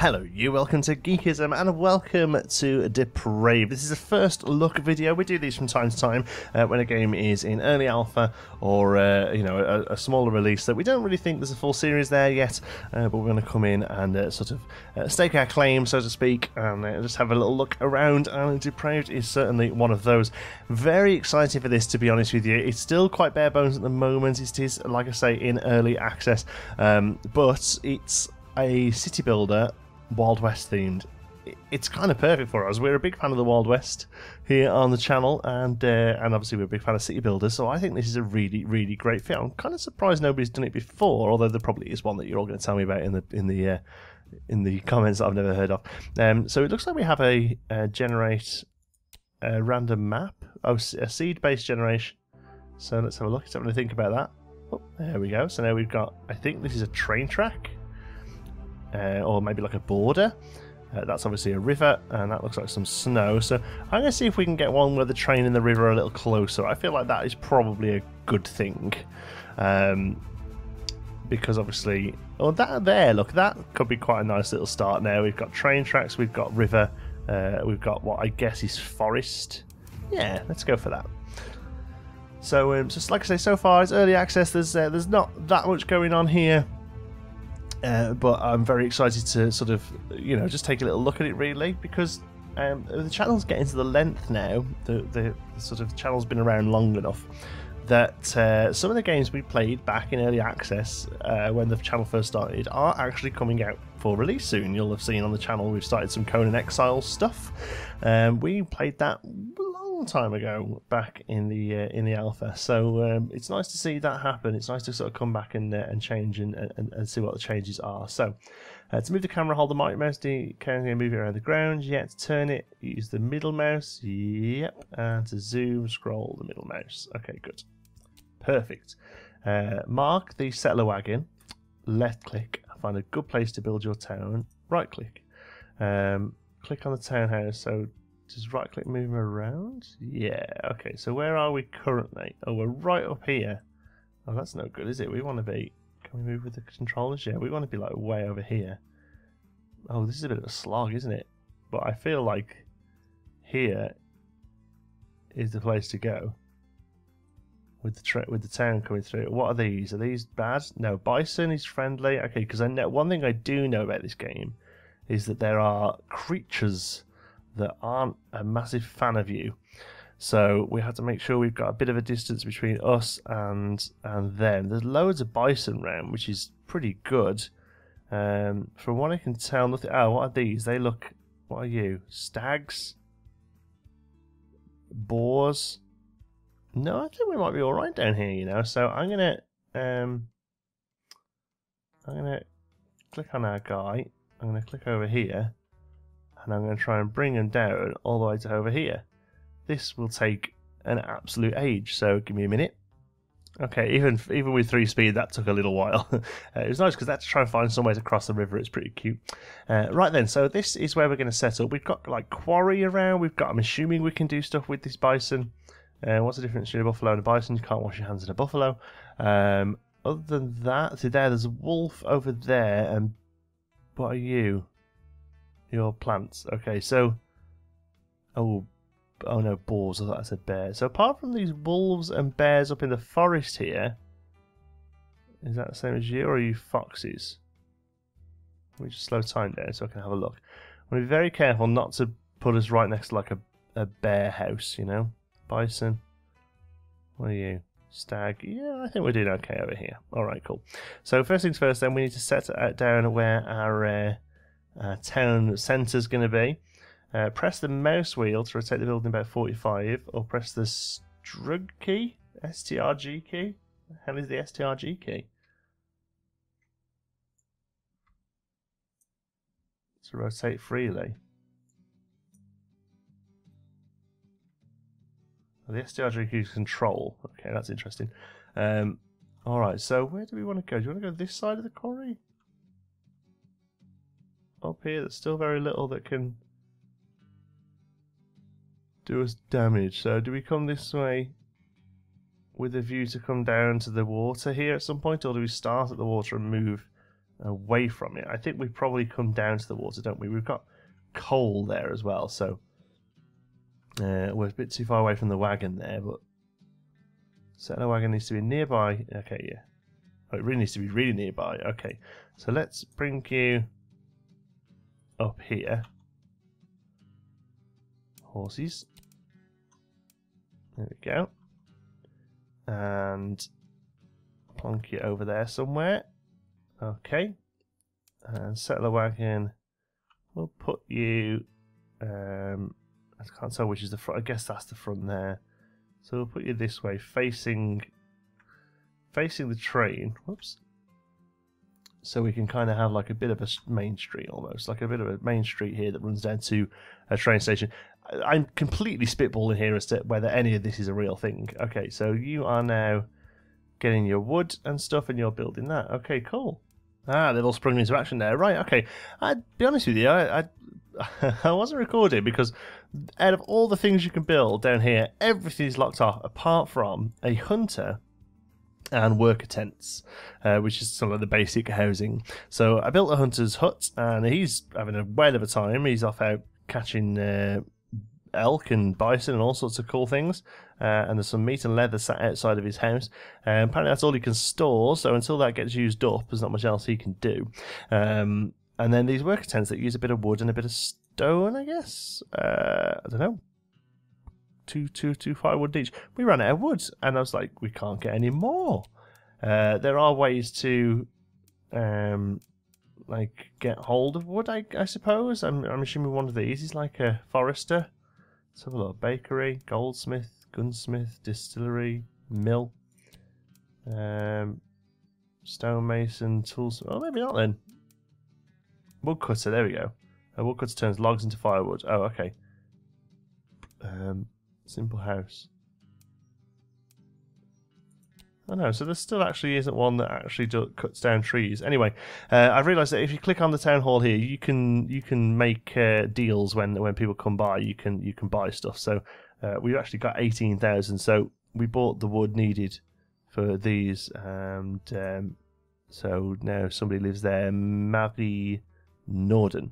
Hello you, welcome to Geekism and welcome to Depraved. This is a first look video. We do these from time to time when a game is in early alpha or a smaller release that we don't really think there's a full series there yet, but we're going to come in and sort of stake our claim, so to speak, and just have a little look around, and Depraved is certainly one of those. Very excited for this, to be honest with you. It's still quite bare bones at the moment. It is, like I say, in early access, but it's a city builder, Wild West themed. It's kind of perfect for us. We're a big fan of the Wild West here on the channel, and obviously we're a big fan of city builders, so I think this is a really, really great fit. I'm kind of surprised nobody's done it before, although there probably is one that you're all going to tell me about in the comments that I've never heard of. So it looks like we have a generate a random map. Oh, a seed-based generation. So let's have a look. Let's have a think about that. Oh, there we go. So now we've got, I think this is a train track. Or maybe like a border. That's obviously a river, and that looks like some snow. So I'm going to see if we can get one where the train and the river are a little closer. I feel like that is probably a good thing. Because obviously... Oh, that there, look, that could be quite a nice little start now. We've got train tracks, we've got river, we've got what I guess is forest. Yeah, let's go for that. So, just like I say, so far it's early access. There's not that much going on here. But I'm very excited to sort of, just take a little look at it, really, because the channel's getting to the length now. The sort of channel's been around long enough that some of the games we played back in early access when the channel first started are actually coming out for release soon. You'll have seen on the channel we've started some Conan Exile stuff. We played that time ago back in the alpha, so it's nice to see that happen. It's nice to sort of come back and change and see what the changes are. So to move the camera, hold the right mouse, can move it around the ground. Yeah, to turn it, use the middle mouse. Yep, and to zoom, scroll the middle mouse. Okay, good, perfect. Mark the settler wagon, left click, find a good place to build your town, right click, click on the townhouse. So just right click, move them around. Yeah, okay, so where are we currently? Oh, we're right up here. Oh, that's no good, is it? We want to be... Can we move with the controllers? Yeah, we want to be like way over here. Oh, this is a bit of a slog, isn't it? But I feel like here is the place to go. With the town coming through. What are these? Are these bad? No, bison is friendly. Okay, because I know one thing I do know about this game is that there are creatures that aren't a massive fan of you, so we have to make sure we've got a bit of a distance between us and them. There's loads of bison around, which is pretty good. From what I can tell, nothing. Oh, what are these? They look. What are you? Stags? Boars? No, I think we might be all right down here. So I'm gonna click on our guy. I'm gonna click over here. And I'm going to try and bring them down all the way to over here. This will take an absolute age, so give me a minute. Okay, even with 3 speed, that took a little while. It was nice because I had to try and find some way to cross the river. It's pretty cute. Right then, so this is where we're going to set up. We've got like quarry around. I'm assuming we can do stuff with this bison. What's the difference between a buffalo and a bison? You can't wash your hands in a buffalo. Other than that, see there's a wolf over there. And what are you? Your plants. Okay, so... Oh no, boars. I thought I said bears. So apart from these wolves and bears up in the forest here, is that the same as you, or are you foxes? Let me just slow time down so I can have a look. I want to be very careful not to put us right next to like a bear house, Bison. What are you? Stag. Yeah, I think we're doing okay over here. Alright, cool. So first things first then, we need to set down where our... town centre is going to be. Press the mouse wheel to rotate the building about 45, or press the strug key, STRG key. The hell is the STRG key? To rotate freely. The STRG key is control. Okay, that's interesting. Alright, so where do we want to go? Do you want to go this side of the quarry? Up here, there's still very little that can do us damage. So do we come this way with a view to come down to the water here at some point, or do we start at the water and move away from it. I think we probably come down to the water, don't we? We've got coal there as well, so we're a bit too far away from the wagon there, but settler wagon needs to be nearby. Okay, yeah. Oh, it really needs to be really nearby. Okay, so let's bring you up here. Horses. There we go. And plonk you over there somewhere. Okay. And settler wagon. We'll put you. I can't tell which is the front. I guess that's the front there. So we'll put you this way, facing the train. Whoops. So we can kind of have like a bit of a main street almost, like a bit of a main street here that runs down to a train station. I'm completely spitballing here as to whether any of this is a real thing. Okay, so you are now getting your wood and stuff and you're building that. Okay, cool. Ah, they've all sprung into action there. Right, okay. I'd be honest with you, I wasn't recording because out of all the things you can build down here, everything's locked off apart from a hunter and worker tents, which is some of the basic housing. So I built a hunter's hut and he's having a whale of a time. He's off out catching elk and bison and all sorts of cool things, and there's some meat and leather sat outside of his house. Apparently that's all he can store, so until that gets used up there's not much else he can do. And then these worker tents that use a bit of wood and a bit of stone, I guess. I don't know, two firewood each. We ran out of wood and I was like, we can't get any more. There are ways to like get hold of wood, I suppose. I'm assuming one of these is like a forester. Let's have a look. Bakery, goldsmith, gunsmith, distillery, mill, stonemason, tools. Oh, maybe not then. Woodcutter, there we go. A woodcutter turns logs into firewood. Oh, okay. Simple house. Oh no, so there still actually isn't one that actually cuts down trees. Anyway, I've realised that if you click on the town hall here, you can make deals when people come by. You can buy stuff. So we've actually got 18,000. So we bought the wood needed for these, and so now somebody lives there, Mavi Norden,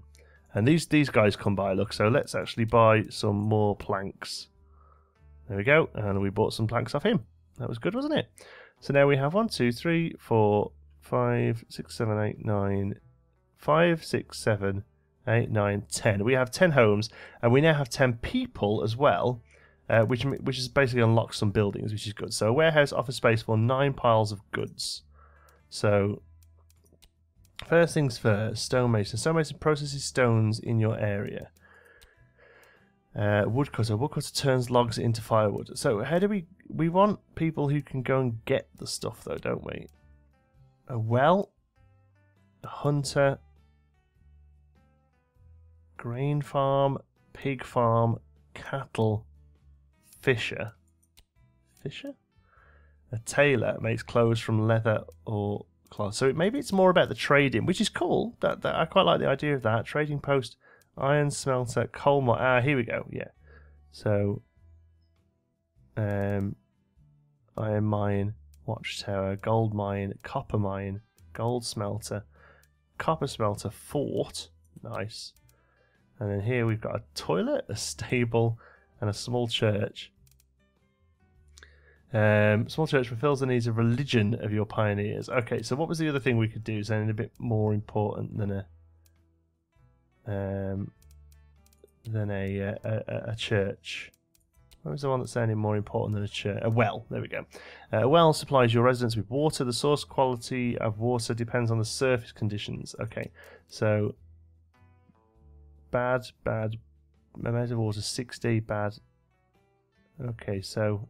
and these guys come by. Look, so let's actually buy some more planks. There we go, and we bought some planks off him. That was good, wasn't it? So now we have 1, 2, 3, 4, 5, 6, 7, 8, 9, 5, 6, 7, 8, 9, 10. We have 10 homes, and we now have 10 people as well, which is basically unlocks some buildings, which is good. So a warehouse offers space for 9 piles of goods. So first things first, stonemason. Stonemason processes stones in your area. Woodcutter. Woodcutter turns logs into firewood. So how do we want people who can go and get the stuff though, don't we? A well, a hunter, grain farm, pig farm, cattle, fisher. Fisher? A tailor makes clothes from leather or cloth. So maybe it's more about the trading, which is cool. That I quite like the idea of that. Trading post. Iron smelter, coal mine. Ah, here we go. Yeah. So, iron mine, watchtower, gold mine, copper mine, gold smelter, copper smelter, fort. Nice. And then here we've got a toilet, a stable, and a small church. Small church fulfills the needs of religion of your pioneers. Okay, so what was the other thing we could do? Something a bit more important than a church. What was the one that sounded more important than a church? A well. There we go. A well supplies your residents with water. The source quality of water depends on the surface conditions. Okay, so bad. Amount of water 60. Bad. Okay, so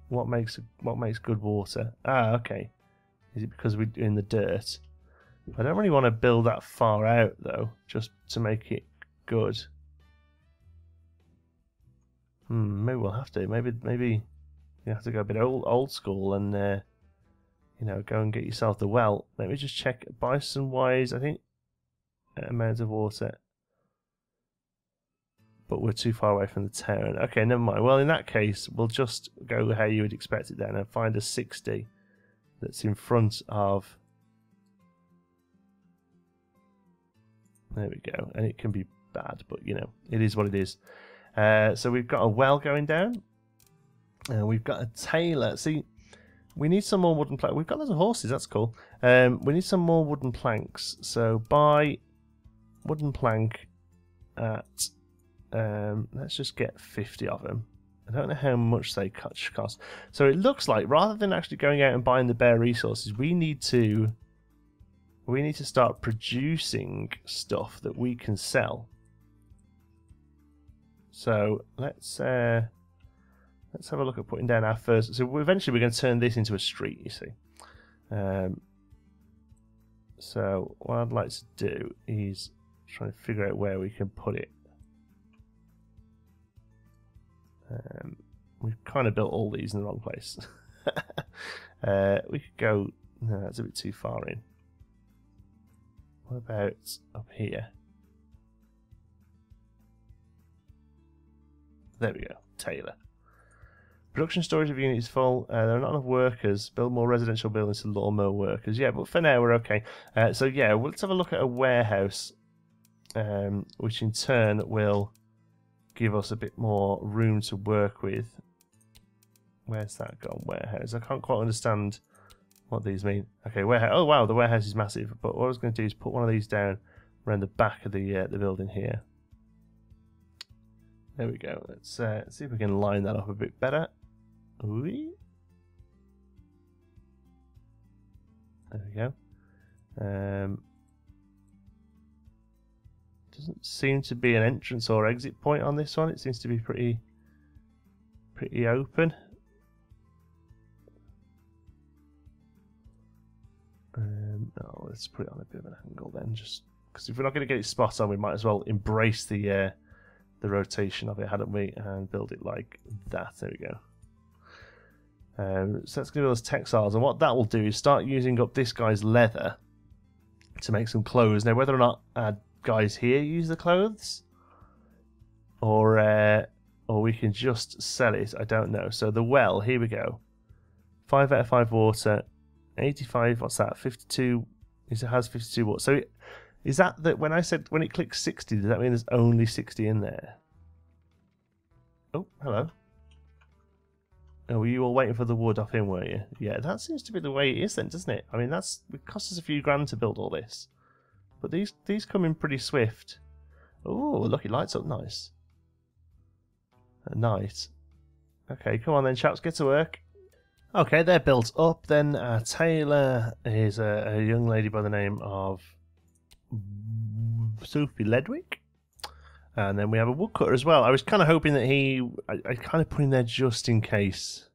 what makes good water? Ah, okay. Is it because we're in the dirt? I don't really want to build that far out though, just to make it good. Maybe we'll have to. Maybe you have to go a bit old school and go and get yourself the well. Let me just check bison wise. I think amount of water, but we're too far away from the town. Okay, never mind. Well, in that case, we'll just go how you would expect it then and find a 60 that's in front of There we go. And it can be bad, but you know, it is what it is. So we've got a well going down. We've got a tailor. See, we need some more wooden planks. We've got lots of horses. That's cool. We need some more wooden planks. So buy wooden plank at... let's just get 50 of them. I don't know how much they cost. So it looks like rather than actually going out and buying the bare resources, we need to start producing stuff that we can sell. So let's have a look at putting down our first. So eventually we're going to turn this into a street, you see. So what I'd like to do is try and figure out where we can put it. We've kind of built all these in the wrong place. We could go... No, that's a bit too far in. What about up here? There we go. Tailor. Production storage of units full. There are not enough workers. Build more residential buildings to lure more workers. Yeah, but for now we're okay. So yeah, let's have a look at a warehouse, which in turn will give us a bit more room to work with. Where's that gone? Warehouse. I can't quite understand what these mean. Okay, warehouse. Oh wow, the warehouse is massive. But what I was going to do is put one of these down around the back of the building here. There we go. Let's see if we can line that up a bit better. Ooh. There we go. Doesn't seem to be an entrance or exit point on this one. It seems to be pretty open. No, let's put it on a bit of an angle then, just because if we're not going to get it spot on, we might as well embrace the rotation of it, hadn't we, and build it like that. There we go. So that's going to be those textiles, and what that will do is start using up this guy's leather to make some clothes. Now, whether or not our guys here use the clothes, or we can just sell it, I don't know. So the well, here we go. 5 out of 5 water, 85. What's that? 52. It has 52 water. So is that when I said when it clicks 60? Does that mean there's only 60 in there? Oh, hello. Oh, were you all waiting for the wood off him, were you? Yeah, that seems to be the way it is then, doesn't it? I mean, it cost us a few grand to build all this. But these come in pretty swift. Oh, look, it lights up nice. At night. Okay, come on then, chaps, get to work. Okay, they're built up. Then our tailor is a young lady by the name of Sophie Ledwick. And then we have a woodcutter as well. I was kind of hoping that I kind of put him there just in case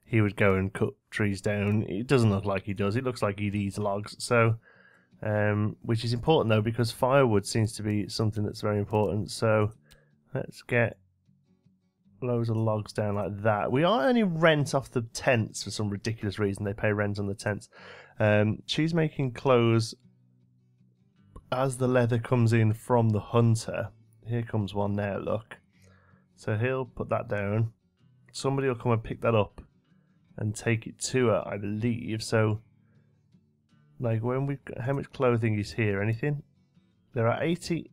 he would go and cut trees down. It doesn't look like he does. It looks like he'd eat logs. So, which is important though, because firewood seems to be something that's very important. So let's get loads of logs down like that. We are only rent off the tents for some ridiculous reason. They pay rent on the tents. She's making clothes as the leather comes in from the hunter. Here comes one now, look. So he'll put that down. Somebody will come and pick that up and take it to her, I believe. So, like, when we've got, how much clothing is here? Anything? There are 80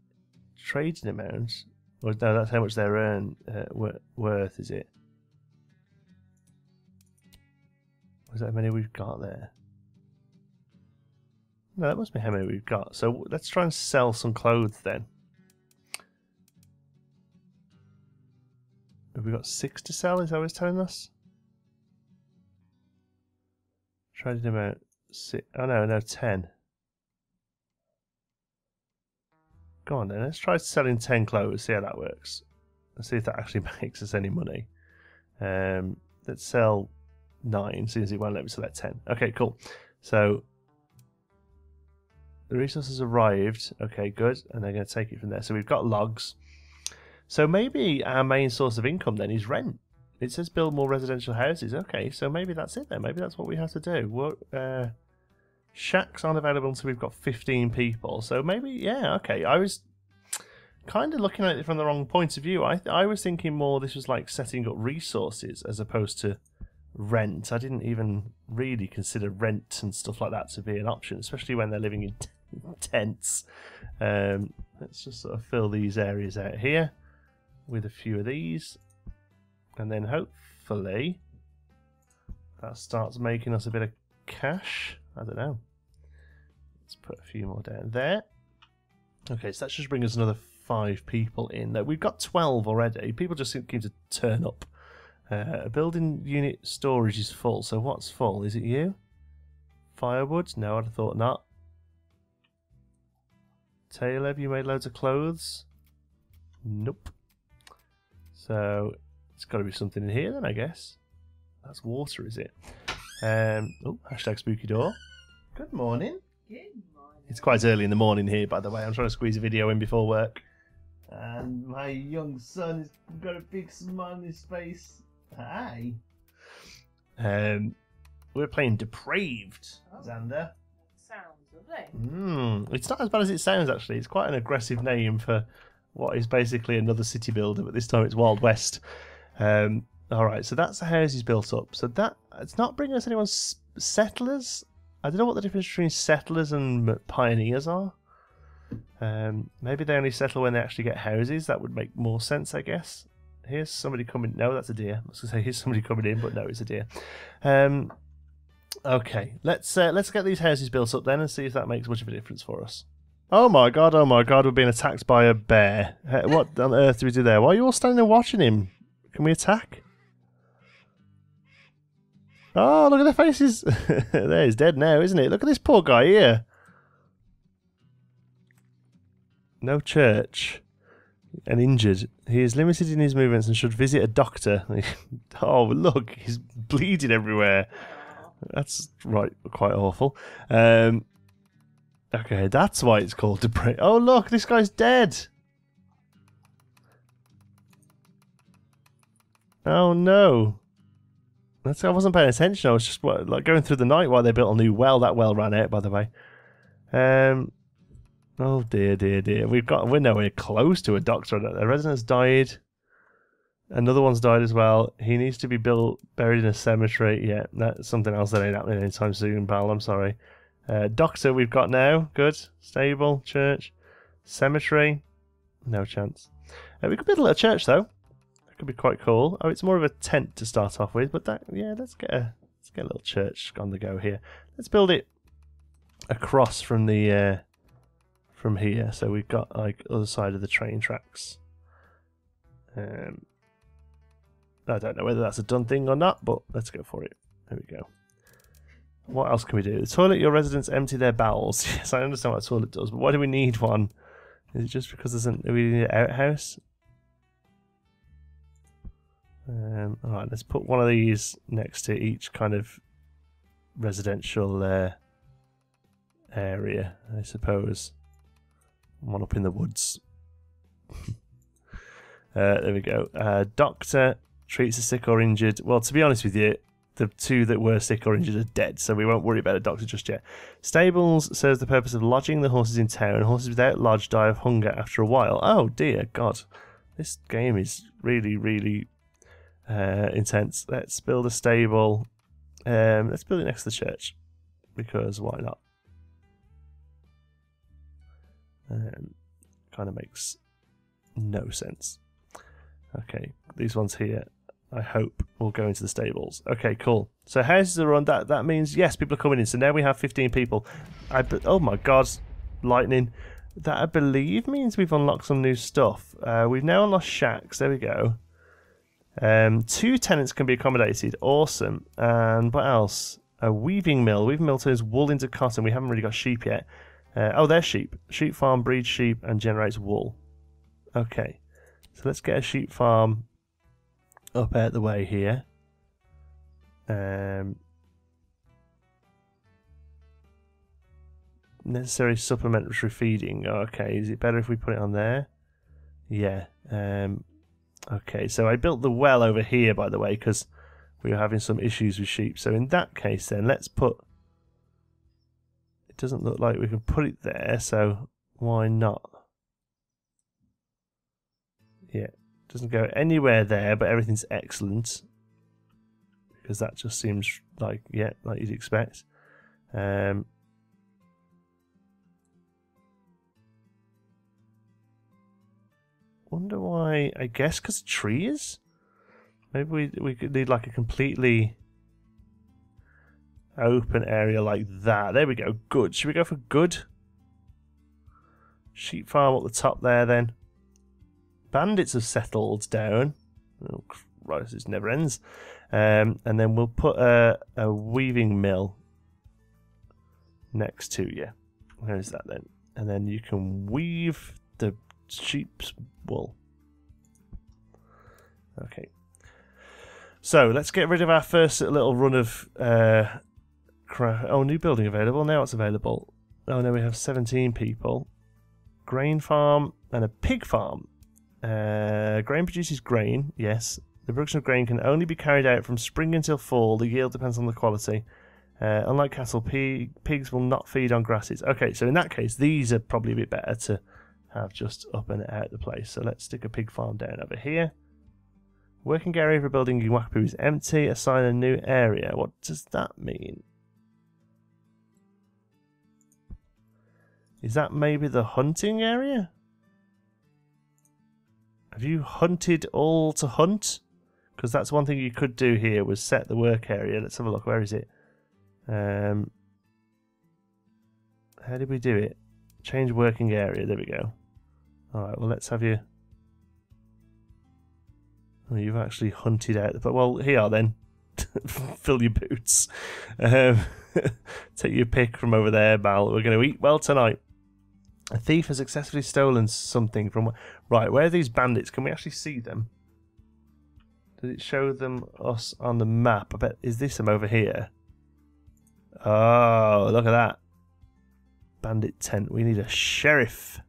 trading amounts. Or no, that's how much they're worth, is it? Is that how many we've got there? No, that must be how many we've got. So let's try and sell some clothes then. Have we got 6 to sell? Is that what it's telling us? Trading amount 6. Oh no, 10. Go on then, let's try selling 10 clothes, see how that works. Let's see if that actually makes us any money. Let's sell 9, seeing as it won't let me select 10. Okay, cool. So the resources arrived. Okay, good. And they're going to take it from there. So we've got logs. So maybe our main source of income then is rent. It says build more residential houses. Okay, so maybe that's it then. Maybe that's what we have to do. Shacks aren't available until we've got 15 people. So maybe, yeah, okay. I was kind of looking at it from the wrong point of view. I was thinking more this was like setting up resources as opposed to rent. I didn't even really consider rent and stuff like that to be an option, especially when they're living in tents. Let's just sort of fill these areas out here with a few of these, and then hopefully that starts making us a bit of cash. I don't know. Let's put a few more down there. Okay, so that should bring us another 5 people in. We've got 12 already. People just seem to turn up. Building unit storage is full. So what's full? Is it you? Firewood? No, I'd have thought not. Taylor, have you made loads of clothes? Nope. So it's got to be something in here then, I guess. That's water, is it? Oh, hashtag spooky door. Good morning. Good morning. It's quite early in the morning here, by the way. I'm trying to squeeze a video in before work. And my young son has got a big smile on his face. Hi. We're playing Depraved, Xander. Sounds lovely. It's not as bad as it sounds, actually. It's quite an aggressive name for what is basically another city builder, but this time it's Wild West. Alright, so that's the houses built up. So that it's not bringing us anyone's settlers. I don't know what the difference between settlers and pioneers are. Maybe they only settle when they actually get houses. That would make more sense, I guess. Here's somebody coming. No, that's a deer. I was going to say here's somebody coming in, but no, it's a deer. Okay, let's get these houses built up then and see if that makes much of a difference for us. Oh my god, we're being attacked by a bear. What on earth do we do there? Why are you all standing there watching him? Can we attack? Oh, look at their faces. There, he's dead now, isn't it? Look at this poor guy here. No church. And injured. He is limited in his movements and should visit a doctor. Oh, look, he's bleeding everywhere. That's right, quite awful. Okay, that's why it's called Depraved. Oh, look, this guy's dead. Oh, no. I wasn't paying attention. I was just like going through the night while they built a new well. That well ran out, by the way. Oh dear, dear, dear. We're nowhere close to a doctor. A resident's died. Another one's died as well. He needs to be buried in a cemetery. Yeah, that's something else that ain't happening anytime soon, pal. I'm sorry. Doctor we've got now. Good. Stable. Church. Cemetery. No chance. We could build a little church though. Could be quite cool. Oh, it's more of a tent to start off with, but that, yeah, let's get a little church on the go here. Let's build it across from the from here, so we've got like other side of the train tracks. I don't know whether that's a done thing or not, but let's go for it. There we go. What else can we do? The toilet. Your residents empty their bowels. Yes, I understand what a toilet does, but why do we need one? Is it just because we need an outhouse? Alright, let's put one of these next to each kind of residential area, I suppose. One up in the woods. There we go. Doctor treats the sick or injured. Well, to be honest with you, the 2 that were sick or injured are dead, so we won't worry about a doctor just yet. Stables serves the purpose of lodging the horses in town. Horses without lodge die of hunger after a while. Oh dear God. This game is really, really intense. Let's build a stable. Let's build it next to the church, because why not? Kind of makes no sense. Okay, these ones here, I hope, will go into the stables. Okay, cool. So houses are on. That means yes, people are coming in. So now we have 15 people. Oh my God, lightning! That I believe means we've unlocked some new stuff. We've now unlocked shacks. There we go. 2 tenants can be accommodated. Awesome. And what else? A weaving mill. Weaving mill turns wool into cotton. We haven't really got sheep yet. Oh, they're sheep. Sheep farm breeds sheep and generates wool. Okay. So let's get a sheep farm up out the way here. Necessary supplementary feeding. Okay, is it better if we put it on there? Yeah. Okay, so I built the well over here, by the way, because we were having some issues with sheep. So in that case, then, let's put... It doesn't look like we can put it there, so why not? Yeah, it doesn't go anywhere there, but everything's excellent. Because that just seems like, yeah, like you'd expect. why, I guess because of trees? Maybe we could need like a completely open area like that. There we go. Good. Should we go for good? Sheep farm up the top there then. Bandits have settled down. Oh, Christ, this never ends. And then we'll put a weaving mill next to you. Where is that then? And then you can weave the sheep's wool. Okay. So let's get rid of our first little run of oh, new building available. Now it's available. Oh no, we have 17 people. Grain farm and a pig farm. Grain produces grain, yes. The production of grain can only be carried out from spring until fall. The yield depends on the quality. Unlike cattle, pigs will not feed on grasses. Okay, so in that case, these are probably a bit better to have just up and out the place. So let's stick a pig farm down over here. Working area for building in Wakapu is empty. Assign a new area. What does that mean? Is that maybe the hunting area? Have you hunted all to hunt? Because that's one thing you could do here, was set the work area. Let's have a look. Where is it? How did we do it? Change working area. There we go. Alright, well let's have you... Oh, you've actually hunted out the... Well, here then. Fill your boots. Take your pick from over there, Mal. We're going to eat well tonight. A thief has successfully stolen something from... Right, where are these bandits? Can we actually see them? Does it show them us on the map? I bet... Is this them over here? Oh, look at that. Bandit tent. We need a sheriff.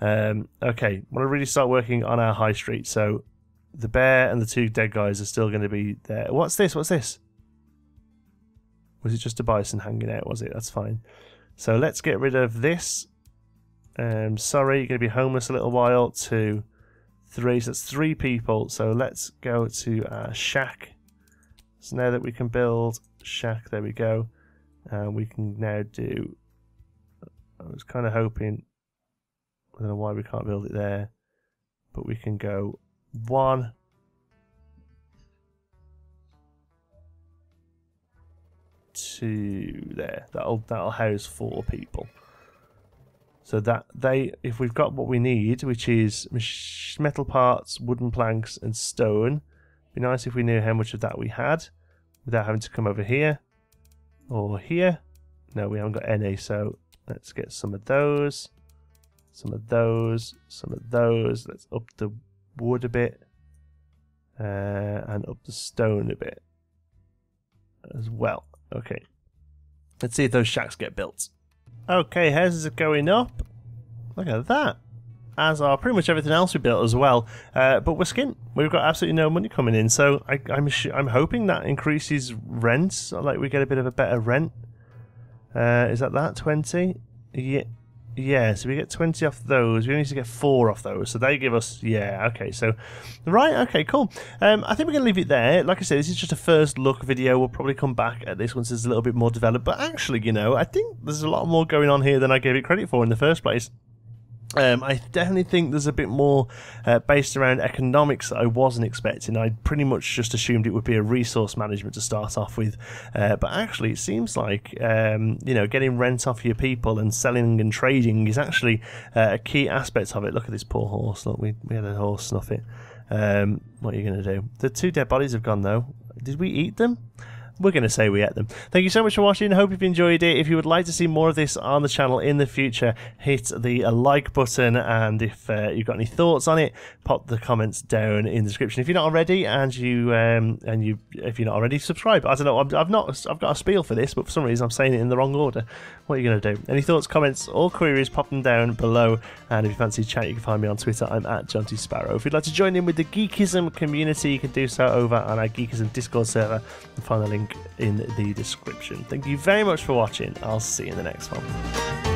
Okay, want to really start working on our high street. So the bear and the two dead guys are still going to be there. What's this? What's this? Was it just a bison hanging out? Was it? That's fine. So let's get rid of this. Sorry, you're going to be homeless a little while. 2, 3. So that's 3 people. So let's go to our shack. So now that we can build shack, there we go. We can now do... I was kind of hoping... I don't know why we can't build it there. But we can go 1... 2 there. That'll house 4 people. So that if we've got what we need, which is metal parts, wooden planks, and stone, it'd be nice if we knew how much of that we had, without having to come over here or here. No, we haven't got any. So let's get some of those, some of those, some of those. Let's up the wood a bit, and up the stone a bit as well. Okay, let's see if those shacks get built. Okay, houses are going up. Look at that. As are pretty much everything else we built as well. But we're skint. We've got absolutely no money coming in. So I'm hoping that increases rents. Like we get a bit of a better rent. Is that 20? Yeah, so we get 20 off those. We only need to get 4 off those. So they give us, yeah, okay. So, right, okay, cool. I think we're going to leave it there. Like I said, this is just a first look video. We'll probably come back at this once it's a little bit more developed. But actually, you know, I think there's a lot more going on here than I gave it credit for in the first place. I definitely think there's a bit more based around economics that I wasn't expecting. I pretty much just assumed it would be a resource management to start off with, but actually it seems like you know, getting rent off your people and selling and trading is actually a key aspect of it. Look at this poor horse. Look, we had a horse snuff it. What are you going to do? The 2 dead bodies have gone though. Did we eat them? We're going to say we ate them. Thank you so much for watching. Hope you've enjoyed it. If you would like to see more of this on the channel in the future, hit the like button. And if you've got any thoughts on it, pop the comments down in the description. If you're not already, if you're not already, subscribe. I don't know. I've got a spiel for this, but for some reason I'm saying it in the wrong order. What are you going to do? Any thoughts, comments, or queries, pop them down below. And if you fancy chat, you can find me on Twitter. I'm at JontySparrow. If you'd like to join in with the Geekism community, you can do so over on our Geekism Discord server and find the link in the description. Thank you very much for watching. I'll see you in the next one.